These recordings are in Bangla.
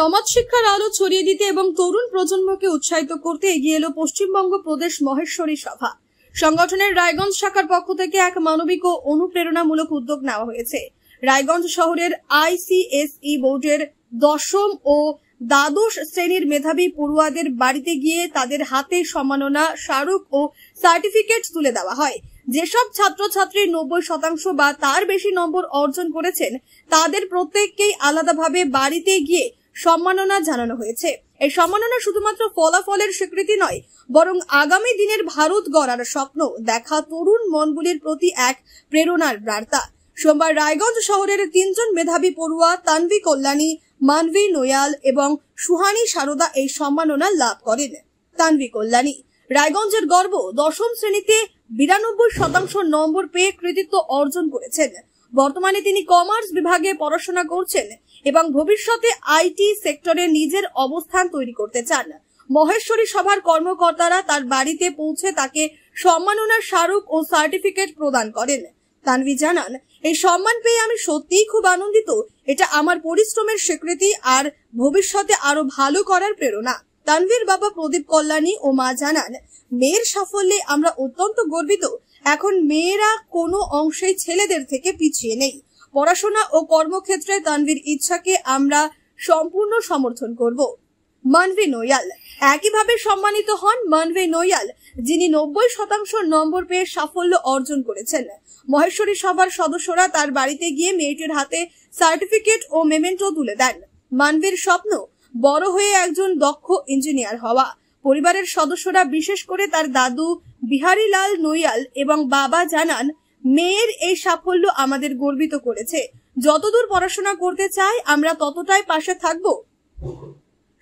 সমাজ শিক্ষার আলো ছড়িয়ে দিতে এবং তরুণ প্রজন্মকে উৎসাহিত করতে এগিয়ে এলো পশ্চিমবঙ্গ প্রদেশ মহেশ্বরী সভা। সংগঠনের রায়গঞ্জ শাখার পক্ষ থেকে এক মানবিক ও অনুপ্রেরণামূলক উদ্যোগ নেওয়া হয়েছে। রায়গঞ্জ শহরের ICSE বোর্ডের দশম ও দ্বাদশ শ্রেণীর মেধাবী পড়ুয়াদের বাড়িতে গিয়ে তাদের হাতে সম্মাননা স্মারক ও সার্টিফিকেট তুলে দেওয়া হয়। যেসব ছাত্রছাত্রী 90% বা তার বেশি নম্বর অর্জন করেছেন তাদের প্রত্যেককেই আলাদাভাবে বাড়িতে গিয়ে সম্মাননা জানানো হয়েছে। এই সম্মাননা শুধুমাত্র ফলাফলের স্বীকৃতি নয়, বরং আগামী দিনের ভারত গড়ার স্বপ্ন দেখা তরুণ মনগুলির প্রতি এক প্রেরণার বার্তা। সোমবার রায়গঞ্জ শহরের 3 জন মেধাবী পড়ুয়া তানভি কল্যাণী, মানভী নোয়াল এবং সুহানী সারদা এই সম্মাননা লাভ করেন। তানভি কল্যাণী রায়গঞ্জের গর্ব, দশম শ্রেণীতে 92% নম্বর পেয়ে কৃতিত্ব অর্জন করেছেন। বর্তমানে তিনি কমার্স বিভাগে পড়াশোনা করছেন এবং ভবিষ্যতে IT সেক্টরে নিজের অবস্থান তৈরি করতে চান। মহেশ্বরী সভার কর্মকর্তারা তার বাড়িতে পৌঁছে তাকে সম্মাননা স্মারক ও সার্টিফিকেট প্রদান করেন। তানভি জানান, এই সম্মান পেয়ে আমি সত্যিই খুব আনন্দিত। এটা আমার পরিশ্রমের স্বীকৃতি আর ভবিষ্যতে আরো ভালো করার প্রেরণা। তানভীর বাবা প্রদীপ কল্যাণী ও মা জানান, মেয়ের সাফল্যে আমরা অত্যন্ত গর্বিত। এখন মেয়েরা কোনো অংশেই ছেলেদের থেকে পিছিয়ে নেই। পড়াশোনা ও কর্মক্ষেত্রে তানভীর ইচ্ছাকে আমরা সম্পূর্ণ সমর্থন করব। মানভী নোয়াল একইভাবে সম্মানিত হন মানভী নোয়াল, যিনি 90% নম্বর পেয়ে সাফল্য অর্জন করেছেন। মহেশ্বরী সভার সদস্যরা তার বাড়িতে গিয়ে মেয়েটির হাতে সার্টিফিকেট ও মেমেন্টো তুলে দেন। মানভীর স্বপ্ন বড় হয়ে একজন দক্ষ ইঞ্জিনিয়ার হওয়া। পরিবারের সদস্যরা বিশেষ করে তার দাদু বিহারীলাল নোয়াল এবং বাবা জানান, মেয়ের এই সাফল্য আমাদের গর্বিত করেছে। যতদূর পড়াশোনা করতে চাই আমরা ততটাই পাশে থাকব।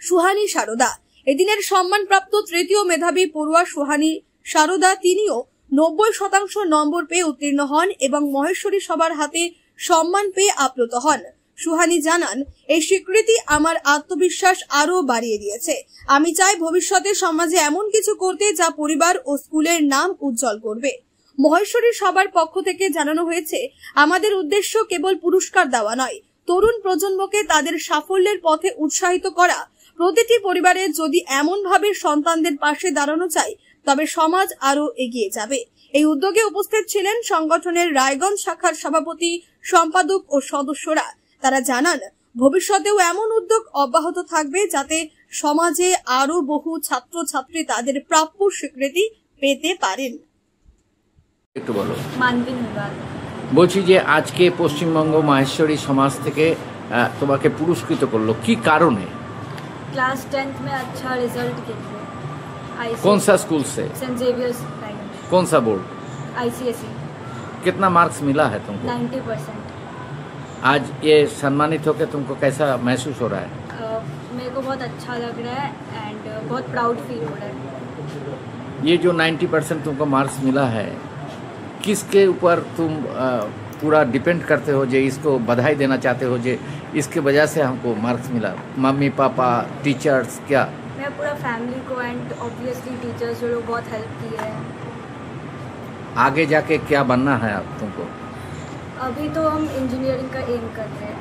সুহানী সারদা এদিনের সম্মানপ্রাপ্ত তৃতীয় মেধাবী পড়ুয়া সুহানী সারদা, তিনিও 90% নম্বর পেয়ে উত্তীর্ণ হন এবং মহেশ্বরী সবার হাতে সম্মান পেয়ে আপ্লুত হন। সুহানী জানান, এই স্বীকৃতি আমার আত্মবিশ্বাস আরো বাড়িয়ে দিয়েছে। আমি চাই ভবিষ্যতে সমাজে এমন কিছু করতে যা পরিবার ও স্কুলের নাম উজ্জ্বল করবে। মহেশ্বরী সবার পক্ষ থেকে জানানো হয়েছে, আমাদের উদ্দেশ্য কেবল পুরস্কার দেওয়া নয়, তরুণ প্রজন্মকে তাদের সাফল্যের পথে উৎসাহিত করা। প্রতিটি পরিবারে যদি এমন ভাবে সন্তানদের পাশে দাঁড়ানো চায় তবে সমাজ আরো এগিয়ে যাবে। এই উদ্যোগে উপস্থিত ছিলেন সংগঠনের রায়গঞ্জ শাখার সভাপতি, সম্পাদক ও সদস্যরা। তারা জানান, ভবিষ্যতেও এমন উদ্যোগ অব্যাহত থাকবে যাতে সমাজে আরো বহু ছাত্রছাত্রী তাদের প্রাপ্য স্বীকৃতি পেতে পারেন। একটু বলো। মানভী নোয়াল বলছি যে আজকে পশ্চিমবঙ্গ মাহেশ্বরী সমাজ থেকে তোমাকে পুরস্কৃত করলো, কি কারণে? क्लास 10th में अच्छा रिजल्ट के लिए। कौन सा स्कूल से? Saint Xavier's. कौन सा बोर्ड? ICSE। कितना मार्क्स मिला है तुमको? 90%। आज ये सम्मानित होकर तुमको कैसा महसूस हो रहा है? मेरे को बहुत अच्छा लग रहा है एंड बहुत प्राउड फील हो रहा है। ये जो 90% तुमको मार्क्स मिला है, किसके ऊपर तुम पूरा डिपेंड करते हो, जे इसको बधाई देना चाहते हो, जे इसके वजह से हमको मार्क्स मिला? मम्मी पापा, टीचर्स, क्या? मैं पूरा फैमिली को एंड ऑब्वियसली टीचर्स जो लोग बहुत हेल्प किए हैं। आगे जाके क्या बनना है अब तुमको? अभी तो हम इंजीनियरिंग का एम कर रहे हैं।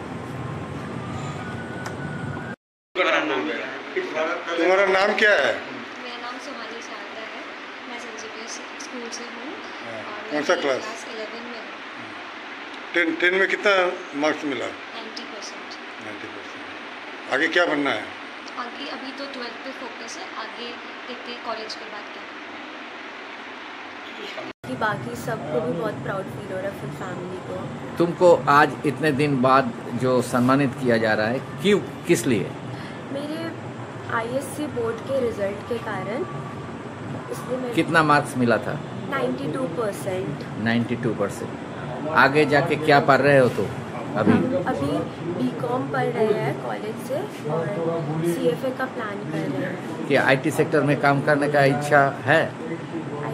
तुम्हारा नाम क्या है? मेरा नाम सुहानी सारदा है। मैं सेंट जेवियर्स स्कूल से हूँ। कौन सा क्लास? 11 में हूँ। 10 में कितना मार्क्स मिला? 90%। 90%। आगे क्या बनना है? आगे अभी तो 12th पे फोकस है, आगे देखते हैं कॉलेज के बाद क्या। कि बाकी सबको भी बहुत प्राउड फील हो रहा है, फुल फैमिली को। तुमको आज इतने दिन बाद जो सम्मानित किया जा रहा है, क्यों, किस लिए? मेरे ISC बोर्ड के रिजल्ट के कारण, इसलिए मेरे कितना मार्क्स मिला था? 92%। 92%। आगे जाके क्या पढ़ रहे हो तो अभी? अभी BCom पढ़ रहे हैं कॉलेज से और CFA का प्लान कर रहे हैं। कि IT सेक्टर में काम करने का इच्छा है?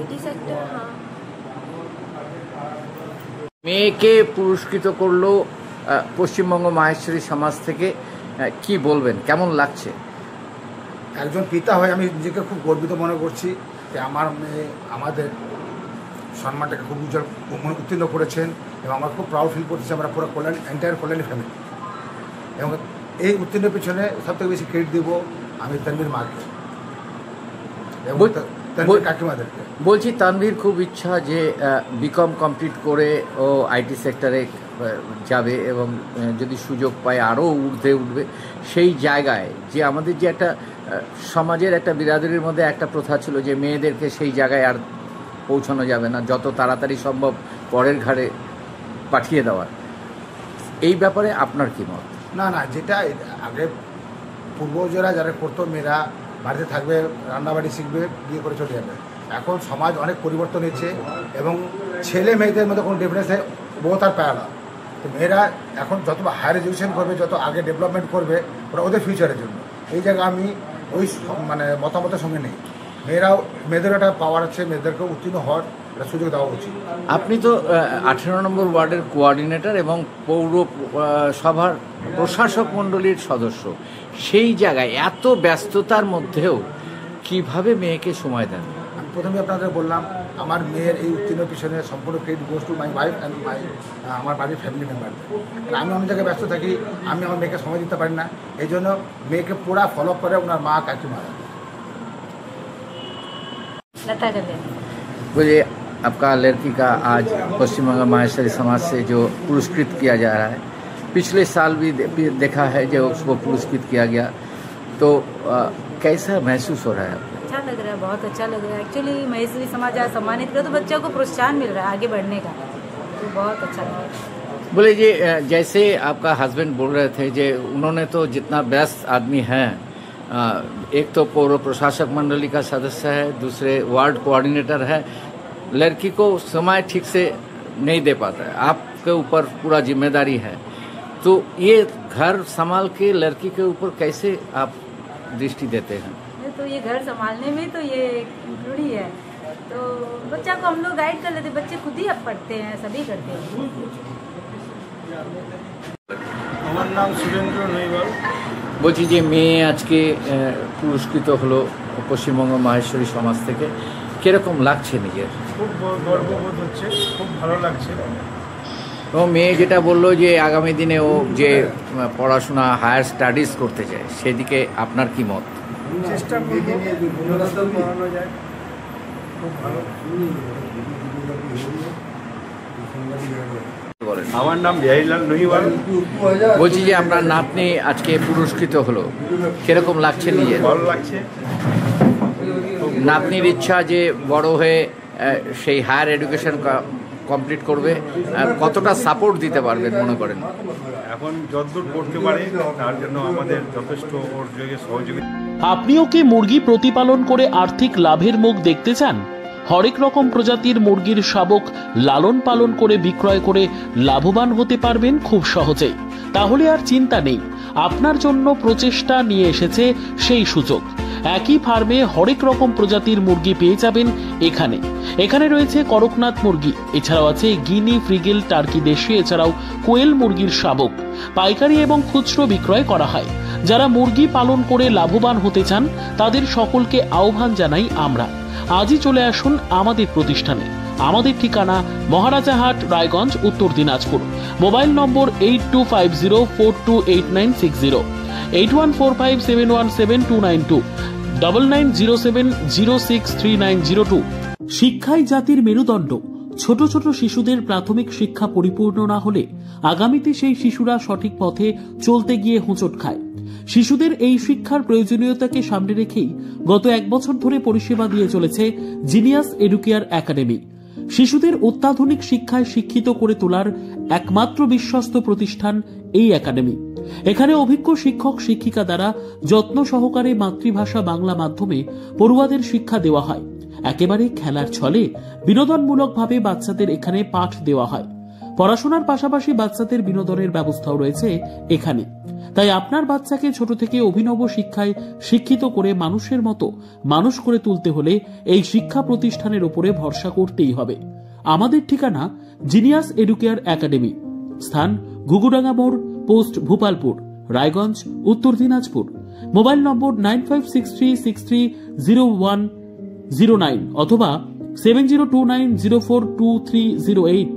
IT सेक्टर, हाँ। মেয়েকে পুরস্কৃত করলো পশ্চিমবঙ্গ মাহেশ্বরী সমাজ থেকে, কি বলবেন, কেমন লাগছে? একজন পিতা হয়ে আমি নিজেকে খুব গর্বিত মনে করছি যে আমার মেয়ে আমাদের সম্মানটাকে খুব উত্তীর্ণ করেছেন এবং আমরা খুব প্রাউড ফিল করতেছি। আমরা পুরো কল্যাণ, এন্টায়ার কল্যাণী ফ্যামিলি এবং এই উত্তীর্ণের পিছনে সবথেকে বেশি ক্রেডিট দেব আমি তানভীর মাকে এবং তানভীর কাকিমাদেরকে। বলছি তানভীর খুব ইচ্ছা যে বিকম কমপ্লিট করে ও আইটি সেক্টরে যাবে এবং যদি সুযোগ পায় আরও ঊর্ধ্বে উঠবে। সেই জায়গায় যে আমাদের যে একটা সমাজের একটা বিরাদরির মধ্যে একটা প্রথা ছিল যে মেয়েদেরকে সেই জায়গায় আর পৌঁছানো যাবে না, যত তাড়াতাড়ি সম্ভব পরের ঘাড়ে পাঠিয়ে দেওয়ার, এই ব্যাপারে আপনার কী মত? না না, যেটা আগে পূর্বজরা যারা করতো, মেয়েরা বাড়িতে থাকবে, রান্নাবাড়ি শিখবে, বিয়ে করে চলে যাবে। এখন সমাজ অনেক পরিবর্তন হয়েছে এবং ছেলে মেয়েদের মধ্যে কোনো ডিফারেন্স নেই, বহু তার প্যারালা। তো মেয়েরা এখন যত হায়ার এডুকেশন করবে, যত আগে ডেভেলপমেন্ট করবে, ওরা ওদের ফিউচারের জন্য। এই জায়গায় আমি ওই মানে মতামতের সঙ্গে নেই। মেয়েদের একটা পাওয়ার আছে, মেয়েদেরকে উত্তীর্ণ হওয়ার সুযোগ দেওয়া উচিত। আপনি তো 18 নম্বর ওয়ার্ডের কোঅর্ডিনেটর এবং পৌরসভার প্রশাসক মণ্ডলীর সদস্য। সেই জায়গায় এত ব্যস্ততার মধ্যেও কিভাবে মেয়েকে সময় দেন? আমি প্রথমে আপনাদের বললাম, আমার মেয়ের এই উত্তীর্ণের পিছনে সম্পূর্ণ credit goes to my wife and আমার বাড়ির ফ্যামিলি মেম্বারদের। আমি অনেক জায়গায় ব্যস্ত থাকি, আমি আমার মেয়েকে সময় দিতে পারি না। এই জন্য মেয়েকে পুরা ফলো করে ওনার মা কাকিমারা। बोलिए, आपका लड़की का आज पश्चिम बंगाल माहेश्वरी समाज से जो पुरस्कृत किया जा रहा है, पिछले साल भी देखा है जो उसको पुरस्कृत किया गया, तो कैसा महसूस हो रहा है आपको? अच्छा लग रहा है, बहुत अच्छा लग रहा है। एक्चुअली माहेश्वरी समाज आज सम्मानित किया तो बच्चों को प्रोत्साहन मिल रहा है आगे बढ़ने का, तो बहुत अच्छा लग रहा है। बोले जी, जैसे आपका हस्बैंड बोल रहे थे जे उन्होंने तो जितना व्यस्त आदमी है, एक तो पौर प्रशासक मंडली का सदस्य है, दूसरे वार्ड कोऑर्डिनेटर है, लड़की को समय ठीक से नहीं दे पाता है, आपके ऊपर पूरा जिम्मेदारी है, तो ये घर संभाल के लड़की के ऊपर कैसे आप दृष्टि देते हैं? तो ये घर संभालने में तो ये जरूरी है, तो बच्चा को हम लोग गाइड कर लेते, बच्चे खुद ही अब पढ़ते हैं, सभी करते हैं। আমার নাম সুরেন্দ্র নৈবাল। বলছি যে মেয়ে আজকে পুরস্কৃত হলো পশ্চিমবঙ্গ মাহেশ্বরী সমাজ থেকে, কিরকম লাগছে নিজের? খুব গর্ববোধ হচ্ছে, খুব ভালো লাগছে। এবং মেয়ে যেটা বললো যে আগামী দিনে ও যে পড়াশোনা হায়ার স্টাডিজ করতে চায়, সেদিকে আপনার কি মত? চেষ্টা করব পড়ানো যায়, খুব ভালো। আমার নাম বিহারীলাল নহিওয়াল। বলছি যে আপনার নাতনি আজকে পুরস্কৃত হলো, কিরকম লাগছে নিজের? ভালো লাগছে। নাতনির ইচ্ছা যে বড় হয়ে সেই হায়ার এডুকেশন কমপ্লিট করবে, কতটা সাপোর্ট দিতে পারবেন মনে করেন? এখন যতদূর করতে পারে তার জন্য আমাদের যথেষ্ট ওর যোগে সহযোগিতা। আপনিও কি মুরগি প্রতিপালন করে আর্থিক লাভের মুখ দেখতে চান? হরেক রকম প্রজাতির মুরগির শাবক লালন পালন করে বিক্রয় করে লাভবান হতে পারবেন খুব সহজেই। তাহলে আর চিন্তা নেই, আপনার জন্য প্রচেষ্টা নিয়ে এসেছে সেই সুযোগ। একই ফার্মে হরেক রকম প্রজাতির মুরগি পেয়ে যাবেন এখানে। এখানে রয়েছে করকনাথ মুরগি, এছাড়াও আছে গিনি, ফ্রিগেল, টার্কি দেশি, এছাড়াও কোয়েল মুরগির শাবক। পাইকারি এবং খুচরো বিক্রয় করা হয়। যারা মুরগি পালন করে লাভবান হতে চান তাদের সকলকে আহ্বান জানাই আমরা। আজই চলে আসুন আমাদের প্রতিষ্ঠানে। আমাদের ঠিকানা মহারাজাহাট, রায়গঞ্জ, উত্তর দিনাজপুর। মোবাইল নম্বর 8250428960, 8145717292, 9907063902। শিক্ষাই জাতির মেরুদণ্ড। ছোট ছোট শিশুদের প্রাথমিক শিক্ষা পরিপূর্ণ না হলে আগামীতে সেই শিশুরা সঠিক পথে চলতে গিয়ে হোঁচট খায়। শিশুদের এই শিক্ষার প্রয়োজনীয়তাকে সামনে রেখেই গত 1 বছর ধরে পরিষেবা দিয়ে চলেছে জিনিয়াস এডুকেয়ার একাডেমি। শিশুদের অত্যাধুনিক শিক্ষায় শিক্ষিত করে তোলার একমাত্র বিশ্বস্ত প্রতিষ্ঠান এই একাডেমি। এখানে অভিজ্ঞ শিক্ষক শিক্ষিকা দ্বারা যত্ন সহকারে মাতৃভাষা বাংলা মাধ্যমে পড়ুয়াদের শিক্ষা দেওয়া হয়। একেবারে খেলার ছলে বিনোদনমূলকভাবে বাচ্চাদের এখানে পাঠ দেওয়া হয়। পড়াশোনার পাশাপাশি বাচ্চাদের বিনোদনের ব্যবস্থাও রয়েছে এখানে। তাই আপনার বাচ্চাকে ছোট থেকে অভিনব শিক্ষায় শিক্ষিত করে মানুষের মতো মানুষ করে তুলতে হলে এই শিক্ষা প্রতিষ্ঠানের উপরে ভরসা করতেই হবে। আমাদের ঠিকানা জিনিয়াস এডুকেয়ার একাডেমি, স্থান ঘুঘুডাঙ্গা মোড়, পোস্ট ভূপালপুর, রায়গঞ্জ, উত্তর দিনাজপুর। মোবাইল নম্বর 9563630109 অথবা 7029042308।